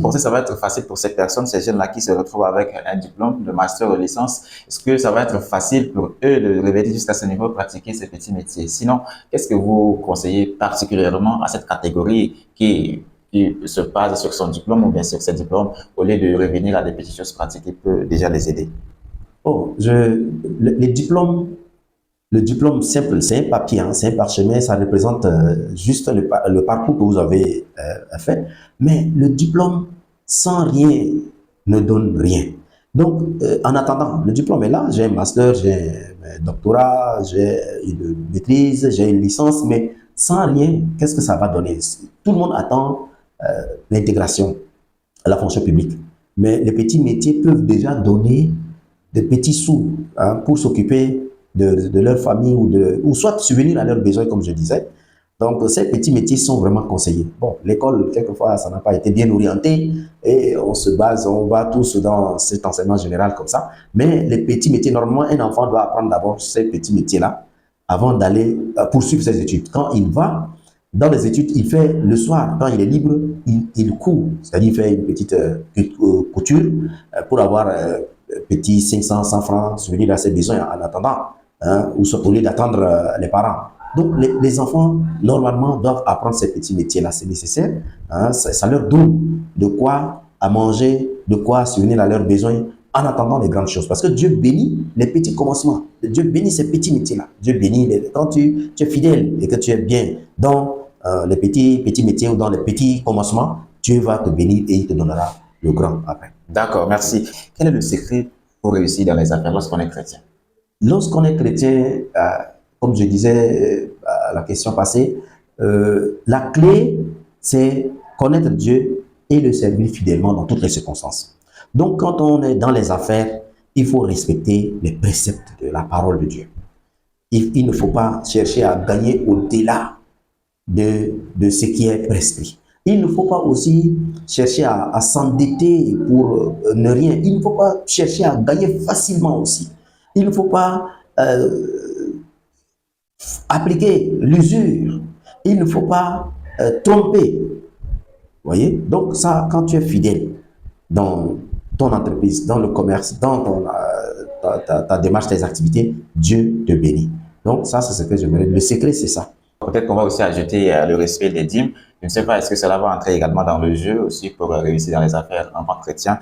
pensez que ça va être facile pour ces personnes, ces jeunes-là qui se retrouvent avec un diplôme de master ou de licence? Est-ce que ça va être facile pour eux de revenir jusqu'à ce niveau, pratiquer ces petits métiers? Sinon, qu'est-ce que vous conseillez particulièrement à cette catégorie qui se base sur son diplôme ou bien sur ses diplômes, au lieu de revenir à des petites choses pratiques qui peuvent déjà les aider? Oh, les diplômes, le diplôme simple, c'est un papier, hein, c'est un parchemin, ça représente juste le parcours que vous avez fait. Mais le diplôme, sans rien, ne donne rien. Donc, en attendant, le diplôme est là, j'ai un master, j'ai un doctorat, j'ai une maîtrise, j'ai une licence, mais sans rien, qu'est-ce que ça va donner? Tout le monde attend l'intégration à la fonction publique. Mais les petits métiers peuvent déjà donner des petits sous, hein, pour s'occuper de leur famille ou soit subvenir à leurs besoins, comme je disais. Donc, ces petits métiers sont vraiment conseillés. Bon, l'école, quelquefois, ça n'a pas été bien orienté et on va tous dans cet enseignement général comme ça. Mais les petits métiers, normalement, un enfant doit apprendre d'abord ces petits métiers-là avant d'aller poursuivre ses études. Quand il va dans les études, il fait le soir, quand il est libre, il court, c'est-à-dire il fait une petite couture pour avoir petit 500, 100 francs, subvenir à ses besoins en attendant, hein, ou au lieu d'attendre les parents. Donc, les enfants, normalement, doivent apprendre ces petits métiers-là, c'est nécessaire. Hein, ça leur donne de quoi à manger, de quoi subvenir à leurs besoins en attendant les grandes choses. Parce que Dieu bénit les petits commencements. Dieu bénit ces petits métiers-là. Dieu bénit quand tu es fidèle et que tu es bien dans les petits métiers ou dans les petits commencements, Dieu va te bénir et il te donnera le grand après. D'accord, merci. Quel est le secret pour réussir dans les affaires lorsqu'on est chrétien? Lorsqu'on est chrétien, comme je disais à la question passée, la clé, c'est connaître Dieu et le servir fidèlement dans toutes les circonstances. Donc, quand on est dans les affaires, il faut respecter les préceptes de la parole de Dieu. Il ne faut pas chercher à gagner au-delà de ce qui est prescrit. Il ne faut pas aussi chercher à s'endetter pour ne rien. Il ne faut pas chercher à gagner facilement aussi. Il ne faut pas appliquer l'usure. Il ne faut pas tromper. Vous voyez? Donc ça, quand tu es fidèle dans ton entreprise, dans le commerce, dans ta démarche, tes activités, Dieu te bénit. Donc ça, c'est ce que j'aimerais. Le secret, c'est ça. Peut-être qu'on va aussi ajouter le respect des dîmes. Je ne sais pas, est-ce que cela va entrer également dans le jeu aussi pour réussir dans les affaires en tant que chrétien?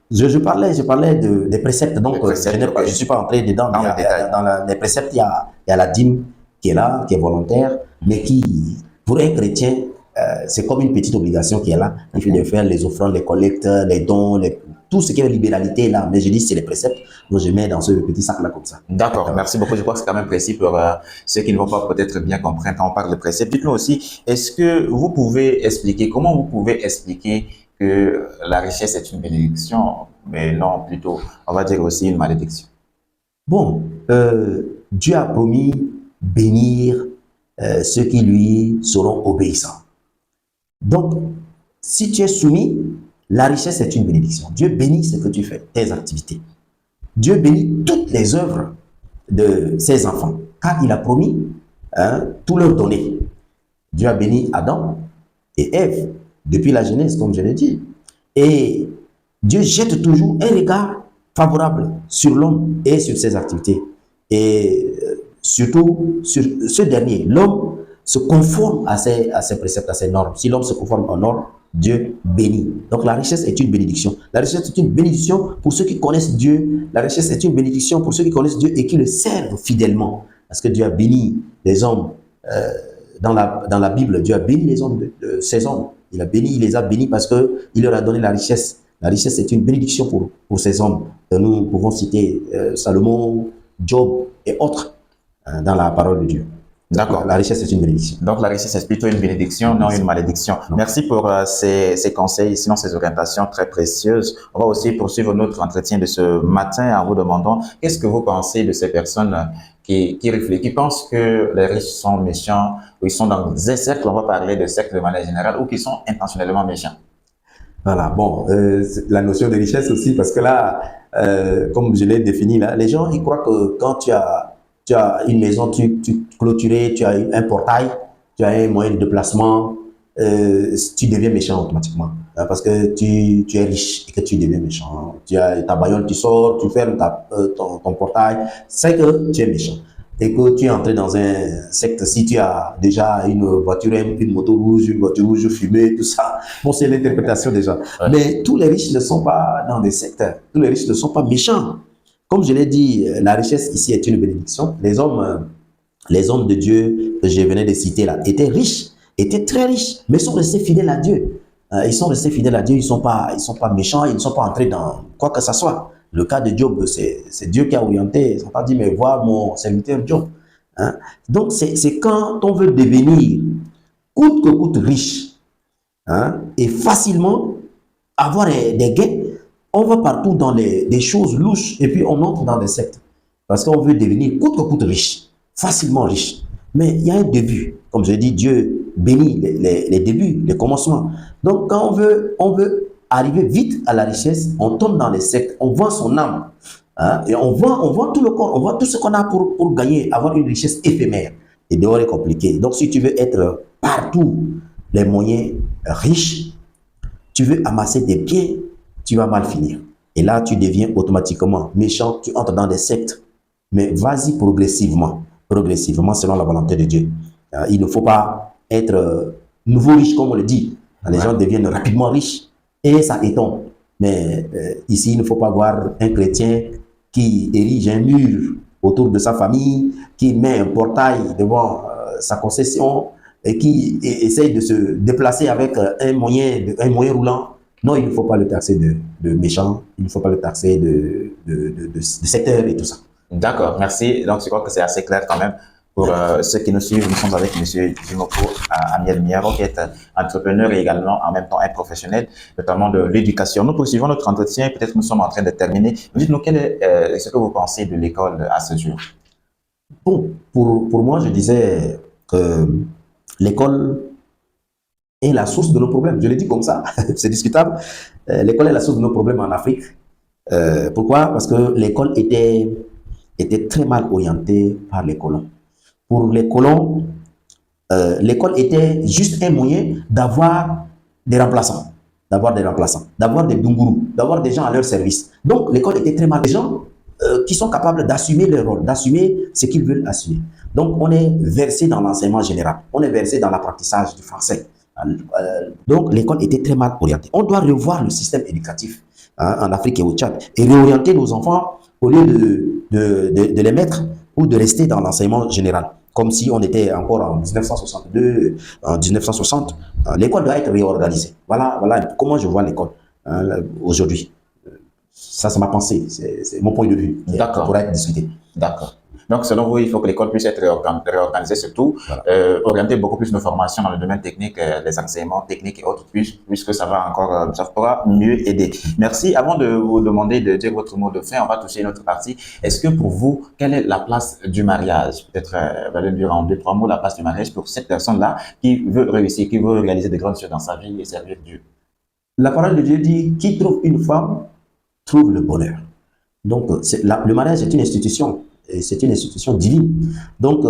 Je parlais des préceptes, donc je ne suis pas entré dedans. Dans les préceptes, il y a la dîme qui est là, qui est volontaire, mais qui, pour un chrétien, c'est comme une petite obligation qui est là. Il faut de faire les offrandes, les collectes, les dons, tout ce qui est libéralité là. Mais je dis, c'est les préceptes, donc je mets dans ce petit sac-là comme ça. D'accord, merci beaucoup. Je crois que c'est quand même précis pour ceux qui ne vont pas peut-être bien comprendre quand on parle de préceptes. Dites-nous aussi, est-ce que vous pouvez expliquer, comment vous pouvez expliquer que la richesse est une bénédiction, mais non, plutôt, on va dire aussi une malédiction? Bon, Dieu a promis bénir ceux qui lui seront obéissants. Donc, si tu es soumis, la richesse est une bénédiction. Dieu bénit ce que tu fais, tes activités. Dieu bénit toutes les œuvres de ses enfants, car il a promis tout leur donner. Dieu a béni Adam et Ève depuis la Genèse, comme je l'ai dit. Et Dieu jette toujours un regard favorable sur l'homme et sur ses activités. Et surtout sur ce dernier, l'homme se conforme à ses préceptes, à ses normes. Si l'homme se conforme aux normes, Dieu bénit. Donc la richesse est une bénédiction. La richesse est une bénédiction pour ceux qui connaissent Dieu. La richesse est une bénédiction pour ceux qui connaissent Dieu et qui le servent fidèlement. Parce que Dieu a béni les hommes. Dans la Bible, Dieu a béni les hommes de ces hommes. Il les a bénis parce qu'il leur a donné la richesse. La richesse est une bénédiction pour ces hommes. Nous pouvons citer Salomon, Job et autres dans la parole de Dieu. D'accord. La richesse est une bénédiction. Donc la richesse est plutôt une bénédiction, non une malédiction. Non. Merci pour ces conseils, sinon ces orientations très précieuses. On va aussi poursuivre notre entretien de ce matin en vous demandant qu'est-ce que vous pensez de ces personnes qui pensent que les riches sont méchants, ou ils sont dans des cercles, on va parler de cercles de manière générale, ou qui sont intentionnellement méchants. Voilà, bon, la notion de richesse aussi, parce que là, comme je l'ai défini là, les gens, ils croient que quand tu as une maison, tu clôturée, tu as un portail, tu as un moyen de déplacement, tu deviens méchant automatiquement. parce que tu es riche et que tu deviens méchant. Tu as ta bagnole, tu sors, tu fermes ton portail, c'est que tu es méchant. Et que tu es entré dans un secte, si tu as déjà une voiture, une moto rouge, une voiture rouge fumée, tout ça, bon, c'est l'interprétation déjà. Ouais. Mais tous les riches ne sont pas dans des sectes, tous les riches ne sont pas méchants. Comme je l'ai dit, la richesse ici est une bénédiction. Les hommes de Dieu que je venais de citer là étaient riches, étaient très riches, mais sont restés fidèles à Dieu. Ils sont restés fidèles à Dieu, ils sont pas méchants, ils ne sont pas entrés dans quoi que ce soit. Le cas de Job, c'est Dieu qui a orienté. Ils n'ont pas dit, mais voir mon serviteur Job. Hein? Donc, c'est quand on veut devenir coûte que coûte riche, hein, et facilement avoir des gains, on va partout dans des choses louches et puis on entre dans des sectes. Parce qu'on veut devenir coûte que coûte riche, facilement riche. Mais il y a un début. Comme je dis, Dieu bénit les débuts, les commencements. Donc, quand on veut arriver vite à la richesse, on tombe dans les sectes, on vend son âme. Hein, et on vend tout le corps, on vend tout ce qu'on a pour gagner, avoir une richesse éphémère. Et dehors est compliqué. Donc, si tu veux être partout les moyens riches, tu veux amasser des biens, tu vas mal finir. Et là, tu deviens automatiquement méchant, tu entres dans des sectes. Mais vas-y progressivement, selon la volonté de Dieu. Il ne faut pas être nouveau riche, comme on le dit. Les gens deviennent rapidement riches et ça étonne. Mais ici, il ne faut pas voir un chrétien qui érige un mur autour de sa famille, qui met un portail devant sa concession et qui essaye de se déplacer avec un moyen roulant. Non, il ne faut pas le taxer de méchant, il ne faut pas le taxer de secteur et tout ça. D'accord, merci. Donc, je crois que c'est assez clair quand même pour ceux qui nous suivent. Nous sommes avec M. Jimoko Amiel Miaro, qui est entrepreneur et également en même temps un professionnel, notamment de l'éducation. Nous poursuivons notre entretien. Peut-être que nous sommes en train de terminer. Dites-nous quel est ce que vous pensez de l'école à ce jour? Bon, pour moi, je disais que l'école est la source de nos problèmes. Je le dis comme ça, c'est discutable. L'école est la source de nos problèmes en Afrique. Pourquoi? Parce que l'école était très mal orientée par les colons. Pour les colons, l'école était juste un moyen d'avoir des remplaçants, d'avoir des dungourous, d'avoir des gens à leur service. Donc, l'école était très mal. Des gens qui sont capables d'assumer leur rôle, d'assumer ce qu'ils veulent assumer. Donc, on est versé dans l'enseignement général. On est versé dans l'apprentissage du français. Donc, l'école était très mal orientée. On doit revoir le système éducatif en Afrique et au Tchad et réorienter nos enfants au lieu de les mettre ou de rester dans l'enseignement général. Comme si on était encore en 1962, en 1960. L'école doit être réorganisée. Voilà comment je vois l'école aujourd'hui. Ça, c'est ma pensée, c'est mon point de vue. D'accord. Pour être discuté. D'accord. Donc, selon vous, il faut que l'école puisse être réorganisée, surtout, voilà. Orienter beaucoup plus nos formations dans le domaine technique, les enseignements techniques et autres, puisque ça va encore, ça pourra mieux aider. Merci. Avant de vous demander de dire votre mot de fin, on va toucher une autre partie. Est-ce que pour vous, quelle est la place du mariage? Peut-être, vous allez dire en 2-3 mots la place du mariage pour cette personne-là qui veut réussir, qui veut réaliser de grandes choses dans sa vie et servir Dieu. La parole de Dieu dit, qui trouve une femme, trouve le bonheur. Donc, le mariage est une institution. Et c'est une institution divine. Donc,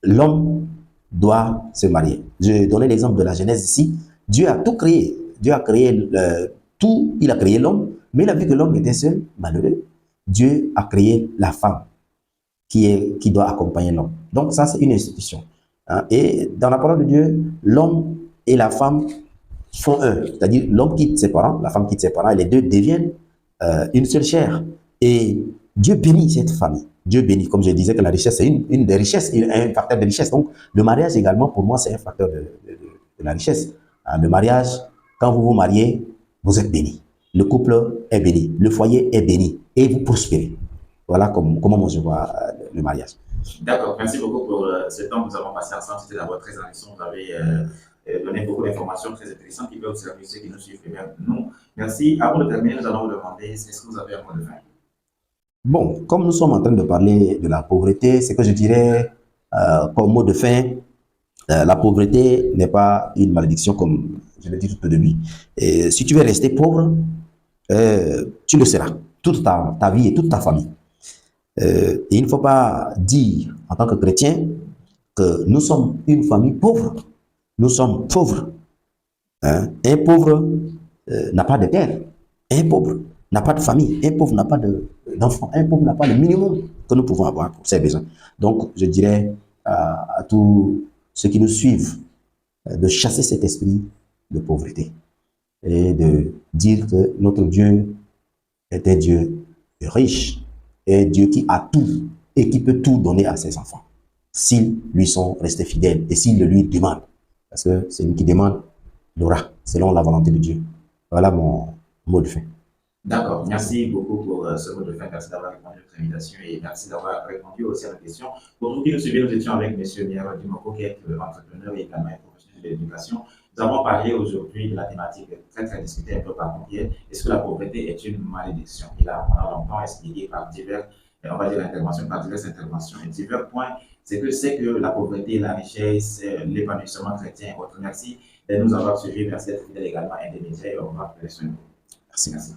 l'homme doit se marier. Je donnais l'exemple de la Genèse ici. Dieu a tout créé. Dieu a créé tout. Il a créé l'homme, mais il a vu que l'homme était seul, malheureux. Dieu a créé la femme qui doit accompagner l'homme. Donc, ça, c'est une institution. Et dans la parole de Dieu, l'homme et la femme sont un. C'est-à-dire, l'homme quitte ses parents, la femme quitte ses parents, et les deux deviennent une seule chair. Et Dieu bénit cette famille. Dieu bénit, comme je disais, que la richesse, c'est une des richesses, un facteur de richesse. Donc, le mariage également, pour moi, c'est un facteur de la richesse. Le mariage, quand vous vous mariez, vous êtes béni. Le couple est béni. Le foyer est béni. Et vous prospérez. Voilà comment moi je vois le mariage. D'accord. Merci beaucoup pour ce temps que nous avons passé ensemble. C'était d'abord très enrichissant. Vous avez donné beaucoup d'informations très intéressantes qui peuvent servir ceux qui nous suivent. Nous, merci. Avant de terminer, nous allons vous demander, est-ce que vous avez un mot de fin? Bon, comme nous sommes en train de parler de la pauvreté, c'est que je dirais comme mot de fin, la pauvreté n'est pas une malédiction comme je l'ai dit tout au début. Et si tu veux rester pauvre, tu le seras, toute ta vie et toute ta famille. Et il ne faut pas dire en tant que chrétien que nous sommes une famille pauvre. Nous sommes pauvres. Hein. Un pauvre n'a pas de terre. Un pauvre n'a pas de famille. Un pauvre n'a pas d'enfant. Un pauvre n'a pas le minimum que nous pouvons avoir pour ses besoins. Donc, je dirais à tous ceux qui nous suivent de chasser cet esprit de pauvreté et de dire que notre Dieu est un Dieu riche, et un Dieu qui a tout et qui peut tout donner à ses enfants s'ils lui sont restés fidèles et s'ils le lui demandent. Parce que celui qui demande l'aura, selon la volonté de Dieu. Voilà mon mot de fin. D'accord, merci beaucoup pour ce mot de fin. Merci d'avoir répondu à notre invitation et merci d'avoir répondu aussi à nos questions. Pour vous qui nous suivez, nous étions avec M. Miera Dimoko, qui est entrepreneur et également un professionnel de l'éducation. Nous avons parlé aujourd'hui de la thématique très discutée un peu par hier. Est-ce que la pauvreté est une malédiction? On a longtemps expliqué par divers, on va dire, interventions, par diverses interventions et divers points. C'est que la pauvreté, la richesse, l'épanouissement chrétien et autres. Merci de nous avoir suivis. Merci d'être fidèle également à des médias et au revoir. Merci.